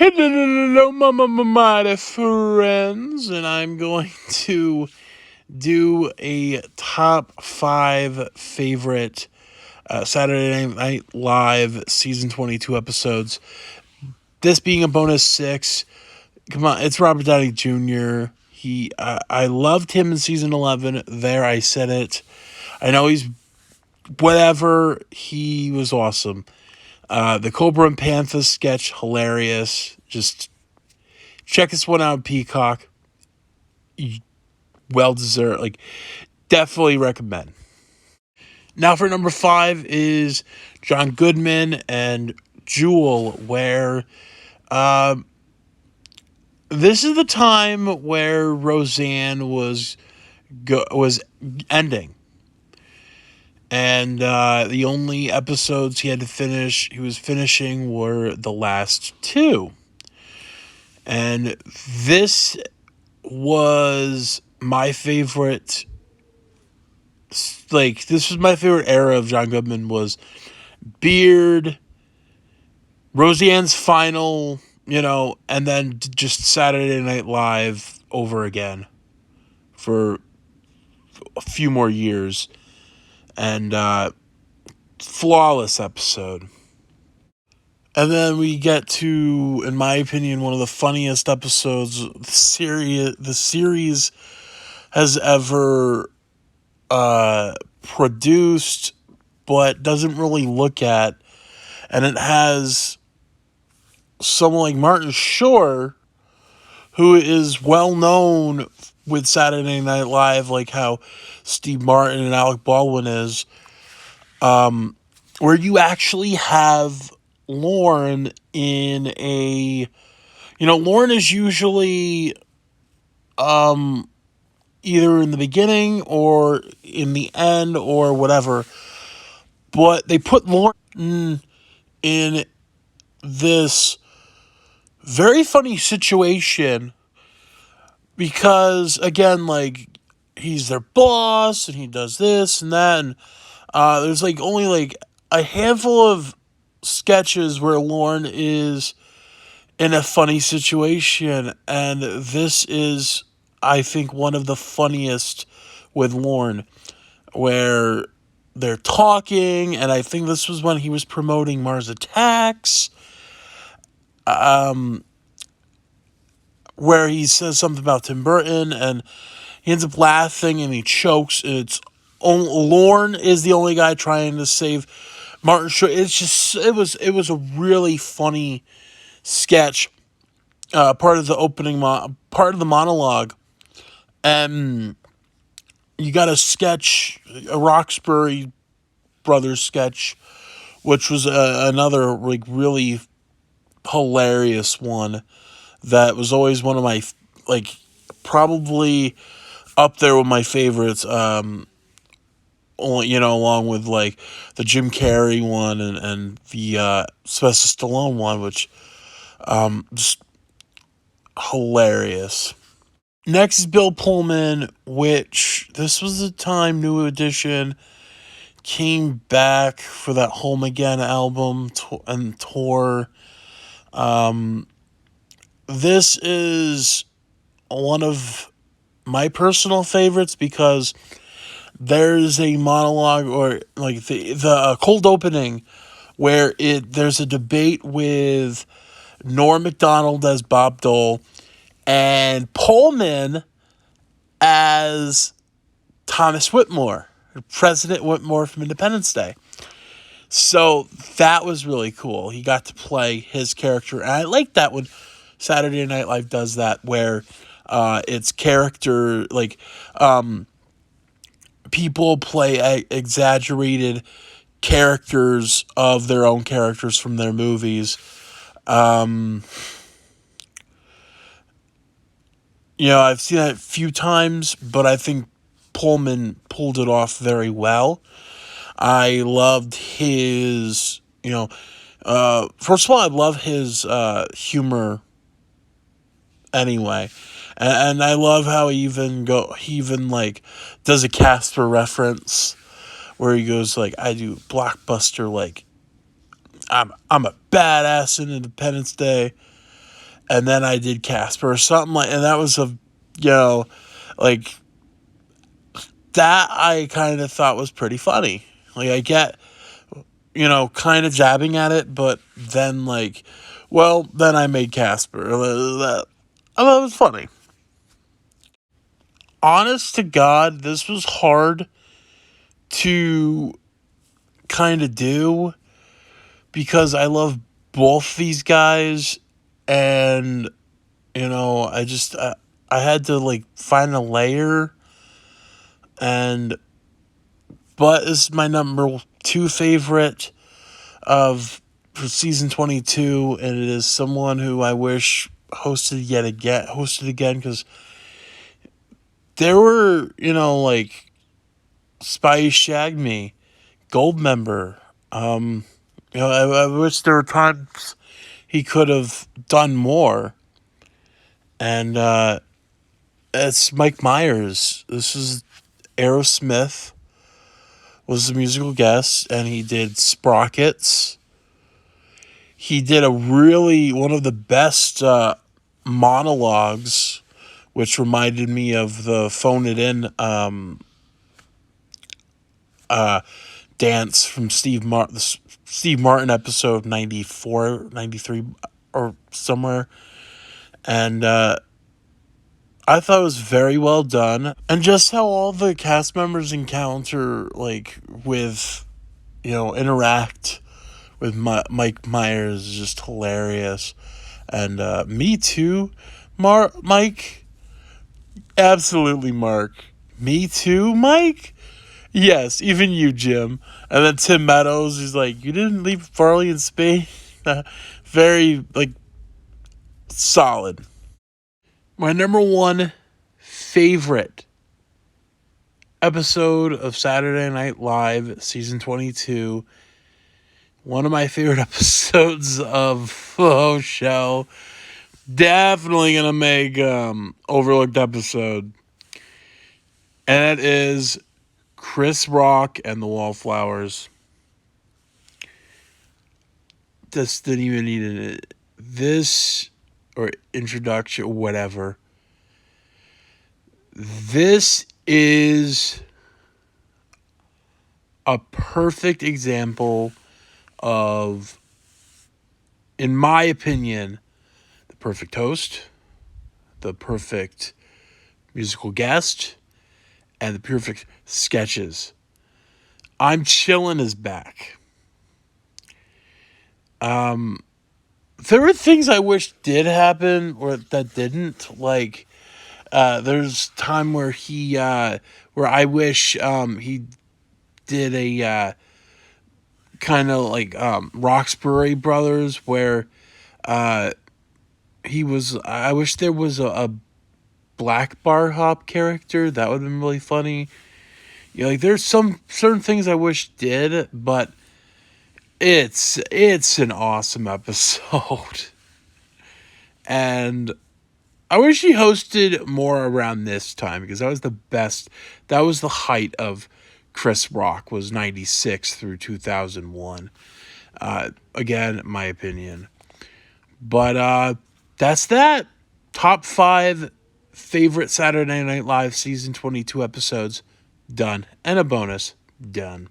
Hello, my friends, and I'm going to do a top 5 favorite Saturday Night Live season 22 episodes. This being a bonus 6. Come on, it's Robert Downey Jr. I loved him in season 11. There, I said it. I know he's whatever. He was awesome. The Cobra and Panther sketch, hilarious. Just check this one out, Peacock. Well deserved. Definitely recommend. Now for number 5 is John Goodman and Jewel, where this is the time where Roseanne was ending, and the only episodes he was finishing were the last 2, and this was my favorite. This was my favorite era of John Goodman, was Beard, Roseanne's final, and then just Saturday Night Live over again for a few more years. And flawless episode. And then we get to, in my opinion, one of the funniest episodes the series has ever produced, but doesn't really look at. And it has someone like Martin Short, who is well known with Saturday Night Live, like how Steve Martin and Alec Baldwin is, where you actually have Lorne in a, Lorne is usually either in the beginning or in the end or whatever, but they put Lorne in this very funny situation because, again, he's their boss and he does this and that, and there's only a handful of sketches where Lorne is in a funny situation, and this is, I think, one of the funniest with Lorne, where they're talking, and I think this was when he was promoting Mars Attacks, where he says something about Tim Burton, and he ends up laughing, and he chokes, and Lorne is the only guy trying to save Martin Short. It was a really funny sketch, part of the opening, part of the monologue, and you got a Roxbury Brothers sketch, which was another really hilarious one that was always one of my, probably up there with my favorites. Along with the Jim Carrey one and the Sylvester Stallone one, which just hilarious. Next is Bill Pullman, which this was the time New Edition came back for that Home Again album and tour. This is one of my personal favorites because there's a monologue, or the cold opening, where there's a debate with Norm Macdonald as Bob Dole and Pullman as Thomas Whitmore, President Whitmore from Independence Day. So that was really cool. He got to play his character, and I like that when Saturday Night Live does that, where it's character, people play exaggerated characters of their own characters from their movies. I've seen that a few times, but I think Pullman pulled it off very well. I loved his, first of all, I love his humor anyway. And I love how he even does a Casper reference where he goes I do Blockbuster, I'm a badass in Independence Day. and then I did Casper or something like, and that was you know, like that I kind of thought was pretty funny. Like I get, kind of jabbing at it, but then like, well, then I made Casper. I thought it was funny. Honest to God, this was hard to kind of do because I love both these guys, and I had to like find a layer, and but this is my number 2 favorite of for season 22, and it is someone who I wish hosted again, because there were, like Spy Shagged Me, Gold Member. I wish there were times he could have done more. And it's Mike Myers. This is Aerosmith was the musical guest, and he did Sprockets. He did one of the best monologues, which reminded me of the Phone It In dance from the Steve Martin episode 94, 93, or somewhere. And I thought it was very well done. And just how all the cast members encounter, like, interact with Mike Myers is just hilarious. And Me Too, Mike? Absolutely, Mark. Me Too, Mike? Yes, even you, Jim. And then Tim Meadows is like, you didn't leave Farley in Spain? Very, like, solid. My number 1 favorite episode of Saturday Night Live, season 22. One of my favorite episodes of the show. Definitely gonna make overlooked episode. And it is Chris Rock and the Wallflowers. This didn't even need this or introduction, whatever. This is a perfect example of, in my opinion, the perfect host, the perfect musical guest, and the perfect sketches. I'm Chillin' is back. There were things I wish did happen or that didn't. Like, there's time where where I wish he did a kind of like Roxbury Brothers, where I wish there was a black bar hop character. That would have been really funny. Like there's some certain things I wish did, but it's an awesome episode. And I wish he hosted more around this time, because that was the best. That was the height of Chris Rock, was 96 through 2001. Again, my opinion. But that's that. Top 5 favorite Saturday Night Live season 22 episodes done. And a bonus done.